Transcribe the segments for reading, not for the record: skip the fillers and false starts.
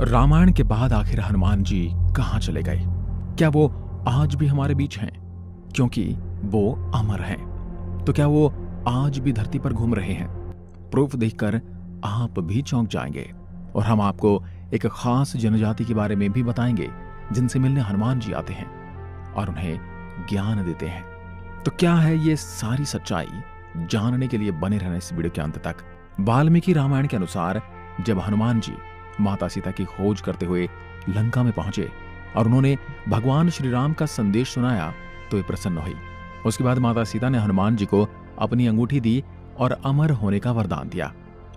रामायण के बाद आखिर हनुमान जी कहाँ चले गए? क्या वो आज भी हमारे बीच हैं? क्योंकि वो अमर हैं। तो क्या वो आज भी धरती पर घूम रहे हैं? प्रूफ देखकर आप भी चौंक जाएंगे। और हम आपको एक खास जनजाति के बारे में भी बताएंगे जिनसे मिलने हनुमान जी आते हैं और उन्हें ज्ञान देते हैं। तो क्या है ये सारी सच्चाई? जानने के लिए बने रहना इस वीडियो के अंत तक। वाल्मीकि रामायण के अनुसार जब हनुमान जी माता सीता की खोज करते हुए लंका में पहुंचे और उन्होंने भगवान श्री राम का संदेश सुनाया तो वे प्रसन्न हुई। उसके बाद माता सीता ने हनुमान जी को अपनी अंगूठी दी और अमर होने का वरदान दिया।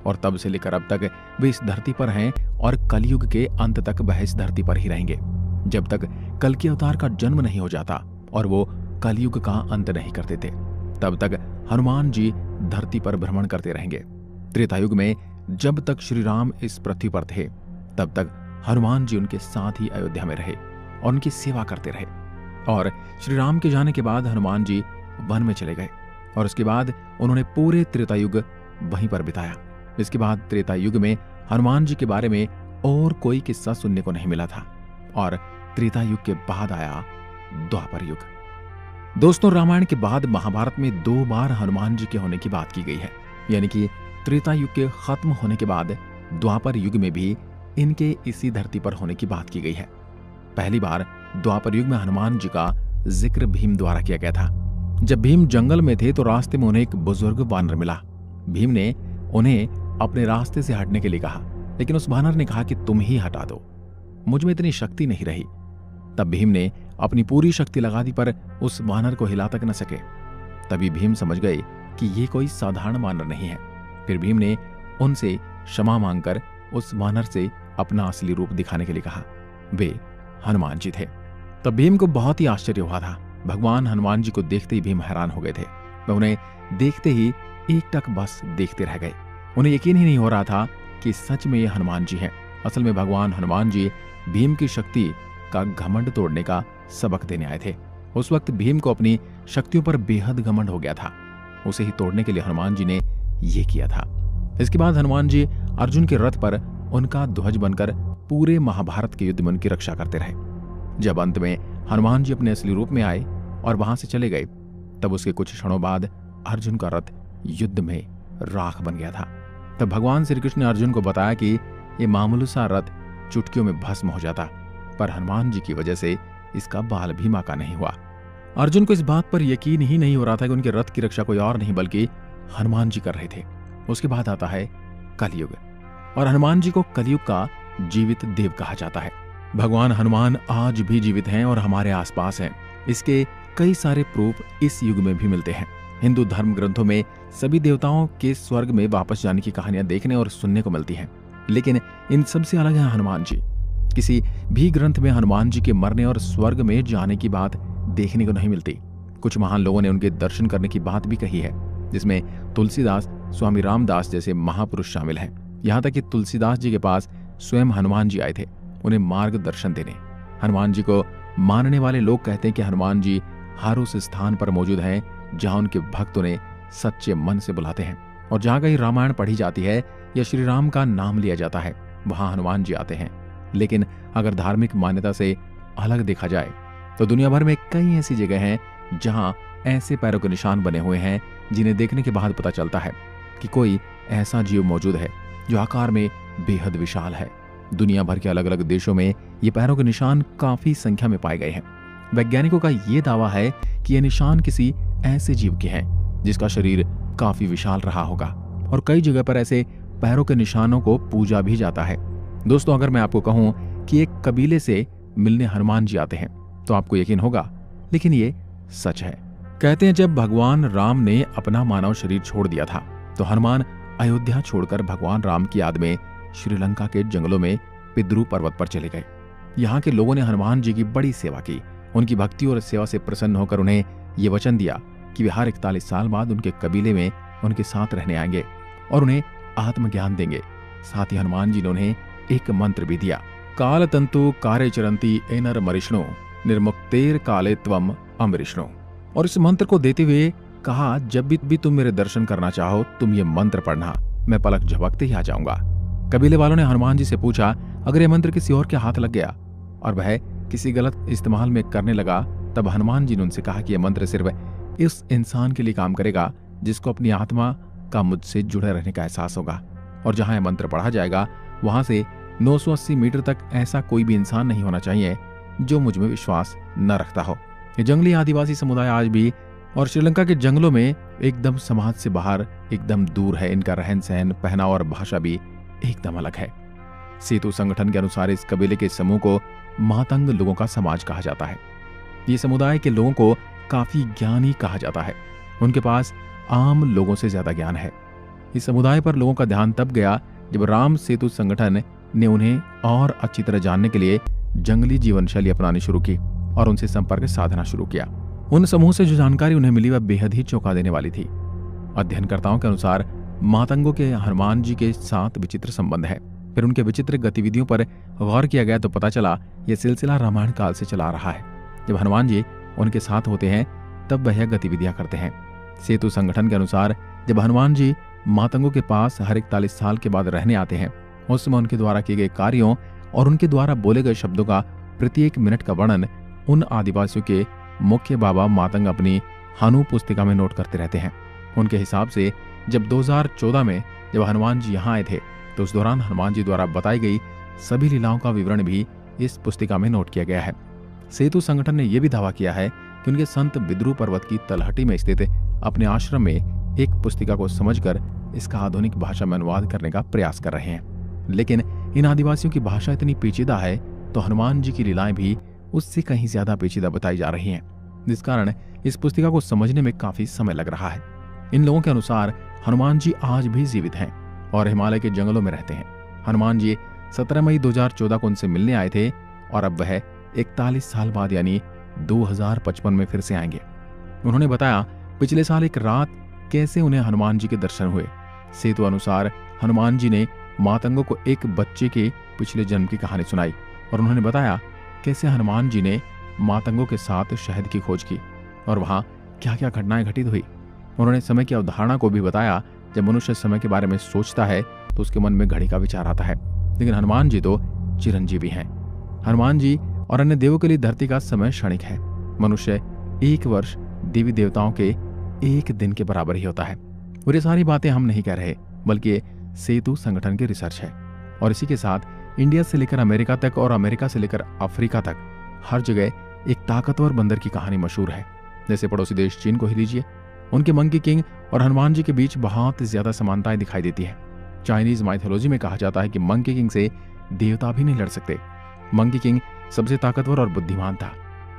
और तब से लेकर अब तक वे इस धरती पर हैं और कलयुग के अंत तक वह इस धरती पर ही रहेंगे, जब तक कल के अवतार का जन्म नहीं हो जाता और वो कलयुग का अंत नहीं कर देते। तब तक हनुमान जी धरती पर भ्रमण करते रहेंगे। त्रेतायुग में जब तक श्री राम इस पृथ्वी पर थे तब तक हनुमान जी उनके साथ ही अयोध्या में रहे और उनकी सेवा करते रहे। और श्री राम के जाने के बाद हनुमान जी वन में चले गए और उसके बाद उन्होंने पूरे त्रेतायुग वहीं पर बिताया। इसके बाद त्रेतायुग में हनुमान जी के बारे में और कोई किस्सा सुनने को नहीं मिला था और त्रेतायुग के बाद आया द्वापर युग। दोस्तों, रामायण के बाद महाभारत में 2 बार हनुमान जी के होने की बात की गई है, यानी कि त्रेतायुग के खत्म होने के बाद द्वापर युग में भी इनके इसी धरती पर होने की बात की गई है। पहली बार द्वापर युग में हनुमान जी का जिक्र भीम द्वारा किया गया था। जब भीम जंगल में थे तो रास्ते में उन्हें एक बुजुर्ग वानर मिला। भीम ने उन्हें अपने रास्ते से हटने के लिए कहा, लेकिन उस वानर ने कहा कि तुम ही हटा दो, मुझ में इतनी शक्ति नहीं रही। तब भीम ने अपनी पूरी शक्ति लगा दी पर उस वानर को हिला तक न सके। तभी भीम समझ गए कि ये कोई साधारण वानर नहीं है। फिर भीम ने उनसे क्षमा मांगकर उस वानर से अपना असली रूप दिखाने के लिए कहा। वे हनुमान जी थे। तब भीम को बहुत ही आश्चर्य हुआ था। भगवान हनुमान जी को देखते ही भीम हैरान हो गए थे। वे उन्हें देखते ही एकटक बस देखते रह गए। उन्हें यकीन ही नहीं हो रहा था कि सच में ये हनुमान जी हैं। असल में भगवान हनुमान जी भीम की शक्ति का घमंड तोड़ने का सबक देने आए थे। उस वक्त भीम को अपनी शक्तियों पर बेहद घमंड हो गया था। उसे ही तोड़ने के लिए हनुमान जी ने ये किया था। इसके बाद हनुमान जी अर्जुन के रथ पर उनका ध्वज बनकर पूरे महाभारत के युद्ध में उनकी रक्षा करते रहे। जब अंत में हनुमान जी अपने असली रूप में आए और वहां से चले गए, तब उसके कुछ क्षणों बाद अर्जुन का रथ युद्ध में राख बन गया था। तब भगवान श्री कृष्ण ने अर्जुन को बताया कि ये मामूली सा रथ चुटकियों में भस्म हो जाता, पर हनुमान जी की वजह से इसका बाल भी माका नहीं हुआ। अर्जुन को इस बात पर यकीन ही नहीं हो रहा था कि उनके रथ की रक्षा कोई और नहीं बल्कि हनुमान जी कर रहे थे। उसके बाद आता है कलयुग और हनुमान जी को कलयुग का जीवित देव कहा जाता है। भगवान हनुमान आज भी जीवित हैं और हमारे आसपास हैं। इसके कई सारे प्रूफ इस युग में भी मिलते हैं। हिंदू धर्म ग्रंथों में सभी देवताओं के स्वर्ग में वापस जाने की कहानियां देखने और सुनने को मिलती हैं, लेकिन इन सबसे अलग है हनुमान जी। किसी भी ग्रंथ में हनुमान जी के मरने और स्वर्ग में जाने की बात देखने को नहीं मिलती। कुछ महान लोगों ने उनके दर्शन करने की बात भी कही है, जिसमें तुलसीदास, स्वामी रामदास जैसे महापुरुष शामिल हैं। यहाँ तक कि तुलसीदास जी के पास स्वयं हनुमान जी आए थे उन्हें मार्गदर्शन देने। हनुमान जी को मानने वाले लोग कहते हैं कि हनुमान जी हर उस स्थान पर मौजूद हैं जहां उनके भक्त उन्हें सच्चे मन से बुलाते हैं, और जहां कहीं रामायण पढ़ी जाती है या श्री राम का नाम लिया जाता है वहां हनुमान जी आते हैं। लेकिन अगर धार्मिक मान्यता से अलग देखा जाए तो दुनिया भर में कई ऐसी जगह हैं जहां ऐसे पैरों के निशान बने हुए हैं जिन्हें देखने के बाद पता चलता है कि कोई ऐसा जीव मौजूद है जो आकार में बेहद विशाल है। दुनिया भर के अलग अलग देशों में ये पैरों के निशान काफी संख्या में पाए गए हैं। वैज्ञानिकों का ये दावा है कि ये निशान किसी ऐसे जीव के हैं जिसका शरीर काफी विशाल रहा होगा, और कई जगह पर ऐसे पैरों के निशानों को पूजा भी जाता है। दोस्तों, अगर मैं आपको कहूं कि एक कबीले से मिलने हनुमान जी आते हैं तो आपको यकीन होगा, लेकिन ये सच है। कहते हैं जब भगवान राम ने अपना मानव शरीर छोड़ दिया था तो हनुमान अयोध्या छोड़कर भगवान राम की याद में श्रीलंका के जंगलों में पिद्रू पर्वत पर चले गए। यहाँ के लोगों ने हनुमान जी की बड़ी सेवा की। उनकी भक्ति और सेवा से प्रसन्न होकर उन्हें ये वचन दिया कि वे हर 41 साल बाद उनके कबीले में उनके साथ रहने आएंगे और उन्हें आत्मज्ञान देंगे। साथ ही हनुमान जी ने उन्हें एक मंत्र भी दिया, काल तंतु कार्य चरंती एनर मरिष्णु निर्मुक्तेर काले त्वम अमरिष्णु। और इस मंत्र को देते हुए कहा, जब भी तुम मेरे दर्शन करना चाहो तुम ये मंत्र पढ़ना, मैं पलक झपकते ही आ जाऊंगा। कबीले वालों ने हनुमान जी से पूछा, अगर यह मंत्र किसी और के हाथ लग गया और वह किसी गलत इस्तेमाल में करने लगा, तब हनुमान जी ने उनसे कहा कि यह मंत्र सिर्फ इस इंसान के लिए काम करेगा जिसको अपनी आत्मा का मुझसे जुड़े रहने का एहसास होगा, और जहां यह मंत्र पढ़ा जाएगा वहां से 980 मीटर तक ऐसा कोई भी इंसान नहीं होना चाहिए जो मुझ में विश्वास न रखता हो। ये जंगली आदिवासी समुदाय आज भी और श्रीलंका के जंगलों में एकदम समाज से बाहर, एकदम दूर है। इनका रहन सहन, पहनावा और भाषा भी एकदम अलग है। सेतु संगठन के अनुसार इस कबीले के समूह को मातंग लोगों का समाज कहा जाता है। ये समुदाय के लोगों को काफी ज्ञानी कहा जाता है। उनके पास आम लोगों से ज्यादा ज्ञान है। इस समुदाय पर लोगों का ध्यान तब गया जब राम सेतु संगठन ने उन्हें और अच्छी तरह जानने के लिए जंगली जीवन शैली अपनानी शुरू की और उनसे संपर्क साधना शुरू किया। उन समूह से जो जानकारी उन्हें मिली वह बेहद ही चौंका देने वाली थी। अध्ययनकर्ताओं के अनुसार मातंगों के हनुमान जी के साथ विचित्र संबंध है। फिर उनके विचित्र गतिविधियों पर गौर किया गया तो पता चला यह सिलसिला रामायण काल से चला आ रहा है। जब हनुमान जी उनके साथ होते हैं तब वह गतिविधियां करते हैं। सेतु संगठन के अनुसार जब हनुमान जी मातंगों के पास हर 41 साल के बाद रहने आते हैं, उस समय उनके द्वारा किए गए कार्यों और उनके द्वारा बोले गए शब्दों का प्रत्येक मिनट का वर्णन उन आदिवासियों के मुख्य बाबा मातंग अपनी हनु पुस्तिका में नोट करते रहते हैं। उनके हिसाब से जब 2014 में जब हनुमान जी यहाँ आए थे तो उस दौरान हनुमान जी द्वारा बताई गई सभी लीलाओं का विवरण भी इस पुस्तिका में नोट किया गया है। सेतु संगठन ने यह भी दावा किया है कि उनके संत बिद्रू पर्वत की तलहटी में स्थित अपने आश्रम में एक पुस्तिका को समझकर इसका आधुनिक भाषा में अनुवाद करने का प्रयास कर रहे हैं। लेकिन इन आदिवासियों की भाषा इतनी पेचीदा है तो हनुमान जी की लीलाएं भी उससे कहीं ज्यादा पेचीदा बताई जा रही हैं, जिस कारण इस पुस्तिका को समझने में काफी समय लग रहा है। इन लोगों के अनुसार हनुमान जी आज भी जीवित हैं और हिमालय के जंगलों में रहते हैं। हनुमान जी 17 मई 2014 को उनसे मिलने आए थे और अब वह 41 साल बाद यानी 2055 में फिर से आएंगे। उन्होंने बताया पिछले साल एक रात कैसे उन्हें हनुमान जी के दर्शन हुए। सेतु अनुसार हनुमान जी ने मातंगों को एक बच्चे के पिछले जन्म की कहानी सुनाई और उन्होंने बताया कैसे हनुमान जी ने मातंगों के साथ शहद की खोज की और वहां क्या क्या घटनाएं घटित हुई। उन्होंने समय की अवधारणा को भी बताया। जब मनुष्य समय के बारे में सोचता है तो उसके मन में घड़ी का विचार आता है, लेकिन हनुमान जी तो चिरंजीवी हैं। हनुमान जी और अन्य देवों के लिए धरती का समय क्षणिक है। मनुष्य 1 वर्ष देवी देवताओं के 1 दिन के बराबर ही होता है। और ये सारी बातें हम नहीं कह रहे, बल्कि ये सेतु संगठन की रिसर्च है। और इसी के साथ इंडिया से लेकर अमेरिका तक और अमेरिका से लेकर अफ्रीका तक हर जगह एक ताकतवर बंदर की कहानी मशहूर है। जैसे पड़ोसी देश चीन को ही लीजिए, उनके मंकी किंग और हनुमान जी के बीच बहुत ज्यादा समानताएं दिखाई देती है। चाइनीज माइथोलॉजी में कहा जाता है कि मंकी किंग से देवता भी नहीं लड़ सकते। मंकी किंग सबसे ताकतवर और बुद्धिमान था।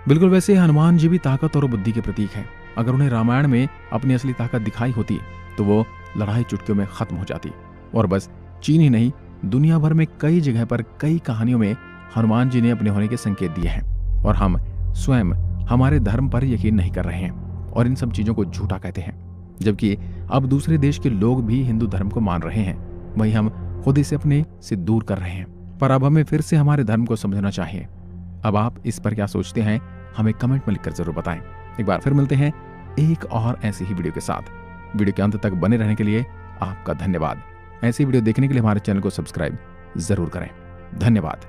बिल्कुल वैसे हनुमान जी भी ताकत और बुद्धि के प्रतीक हैं। अगर उन्हें रामायण में अपनी असली ताकत दिखाई होती तो वो लड़ाई चुटकियों में खत्म हो जाती। और बस चीन ही नहीं, दुनिया भर में कई जगह पर कई कहानियों में हनुमान जी ने अपने होने के संकेत दिए हैं और हम स्वयं हमारे धर्म पर यकीन नहीं कर रहे हैं और इन सब चीजों को झूठा कहते हैं। जबकि अब दूसरे देश के लोग भी हिंदू धर्म को मान रहे हैं, वहीं हम खुद इसे अपने से दूर कर रहे हैं। पर अब हमें फिर से हमारे धर्म को समझना चाहिए। अब आप इस पर क्या सोचते हैं हमें कमेंट में लिखकर जरूर बताएं। एक बार फिर मिलते हैं एक और ऐसी ही वीडियो के साथ। वीडियो के अंत तक बने रहने के लिए आपका धन्यवाद। ऐसी वीडियो देखने के लिए हमारे चैनल को सब्सक्राइब जरूर करें। धन्यवाद।